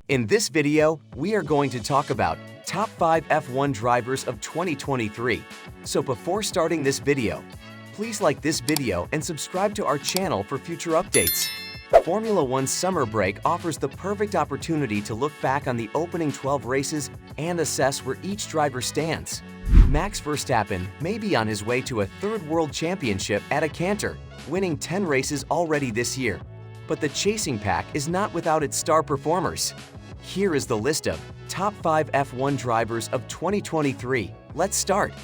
In this video, we are going to talk about top 5 F1 drivers of 2023. So before starting this video, please like this video and subscribe to our channel for future updates. Formula One's summer break offers the perfect opportunity to look back on the opening 12 races and assess where each driver stands. Max Verstappen may be on his way to a third world championship at a canter, winning 10 races already this year. But the chasing pack is not without its star performers. Here is the list of top 5 F1 drivers of 2023. Let's start.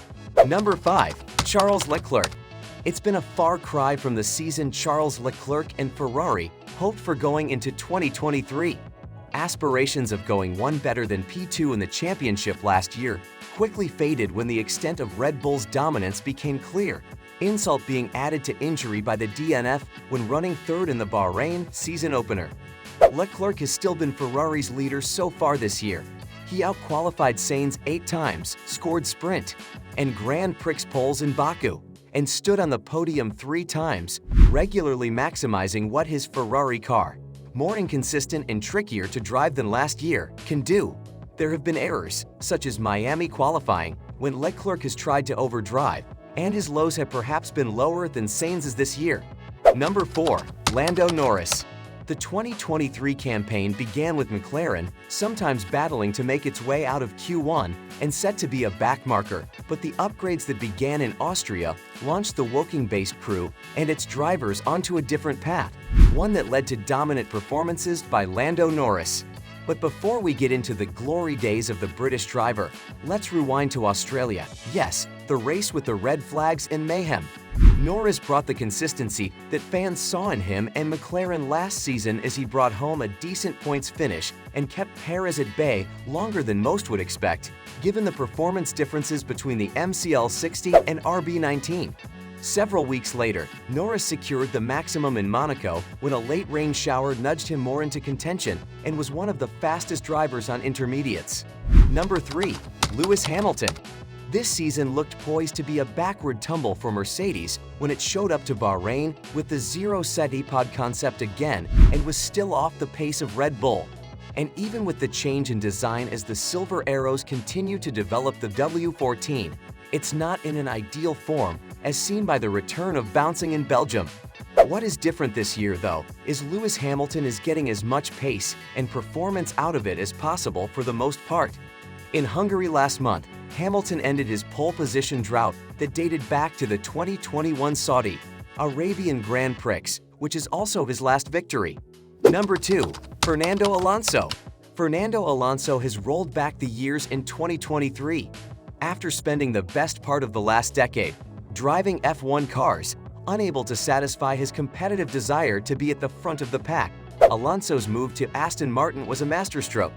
Number 5. Charles Leclerc. It's been a far cry from the season Charles Leclerc and Ferrari hoped for going into 2023. Aspirations of going one better than P2 in the championship last year quickly faded when the extent of Red Bull's dominance became clear, insult being added to injury by the DNF when running third in the Bahrain season opener. Leclerc has still been Ferrari's leader so far this year. He outqualified Sainz 8 times, scored sprint and Grand Prix poles in Baku, and stood on the podium 3 times, regularly maximizing what his Ferrari car, more inconsistent and trickier to drive than last year, can do. There have been errors, such as Miami qualifying, when Leclerc has tried to overdrive, and his lows have perhaps been lower than Sainz's this year. Number 4. Lando Norris. The 2023 campaign began with McLaren sometimes battling to make its way out of Q1 and set to be a backmarker, but the upgrades that began in Austria launched the Woking-based crew and its drivers onto a different path, one that led to dominant performances by Lando Norris. But before we get into the glory days of the British driver, let's rewind to Australia. Yes, the race with the red flags and mayhem. Norris brought the consistency that fans saw in him and McLaren last season as he brought home a decent points finish and kept Perez at bay longer than most would expect, given the performance differences between the MCL 60 and RB19. Several weeks later, Norris secured the maximum in Monaco when a late rain shower nudged him more into contention and was one of the fastest drivers on intermediates. Number 3. Lewis Hamilton. This season looked poised to be a backward tumble for Mercedes when it showed up to Bahrain with the zero-set pod concept again and was still off the pace of Red Bull. And even with the change in design as the Silver Arrows continue to develop the W14, it's not in an ideal form, as seen by the return of bouncing in Belgium. What is different this year, though, is Lewis Hamilton is getting as much pace and performance out of it as possible for the most part. In Hungary last month, Hamilton ended his pole position drought that dated back to the 2021 Saudi Arabian Grand Prix, which is also his last victory. Number 2. Fernando Alonso. Fernando Alonso has rolled back the years in 2023. After spending the best part of the last decade driving F1 cars, unable to satisfy his competitive desire to be at the front of the pack, Alonso's move to Aston Martin was a masterstroke.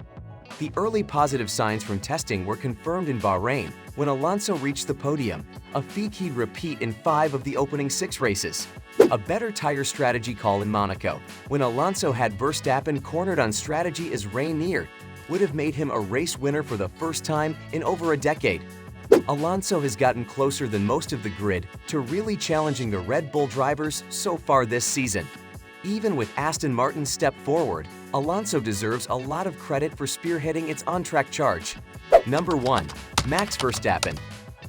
The early positive signs from testing were confirmed in Bahrain when Alonso reached the podium, a feat he'd repeat in 5 of the opening 6 races. A better tire strategy call in Monaco, when Alonso had Verstappen cornered on strategy as rain neared, would have made him a race winner for the first time in over a decade. Alonso has gotten closer than most of the grid to really challenging the Red Bull drivers so far this season. Even with Aston Martin's step forward, Alonso deserves a lot of credit for spearheading its on-track charge. Number 1. Max Verstappen.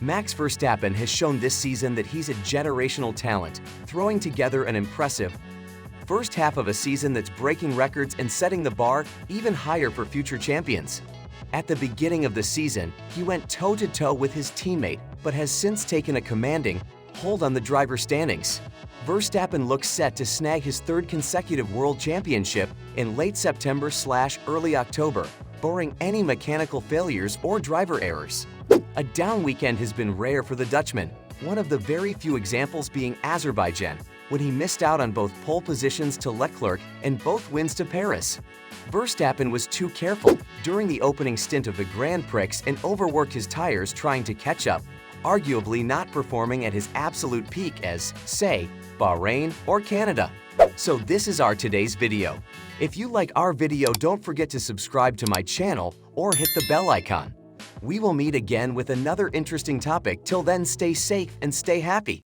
Max Verstappen has shown this season that he's a generational talent, throwing together an impressive first half of a season that's breaking records and setting the bar even higher for future champions. At the beginning of the season, he went toe-to-toe with his teammate, but has since taken a commanding hold on the driver's standings. Verstappen looks set to snag his 3rd consecutive world championship in late September/early October, barring any mechanical failures or driver errors. A down weekend has been rare for the Dutchman, one of the very few examples being Azerbaijan, when he missed out on both pole positions to Leclerc and both wins to Paris. Verstappen was too careful during the opening stint of the Grand Prix and overworked his tires trying to catch up, arguably not performing at his absolute peak as, say, Bahrain or Canada. So this is our today's video. If you like our video, don't forget to subscribe to my channel or hit the bell icon. We will meet again with another interesting topic. Till then, stay safe and stay happy.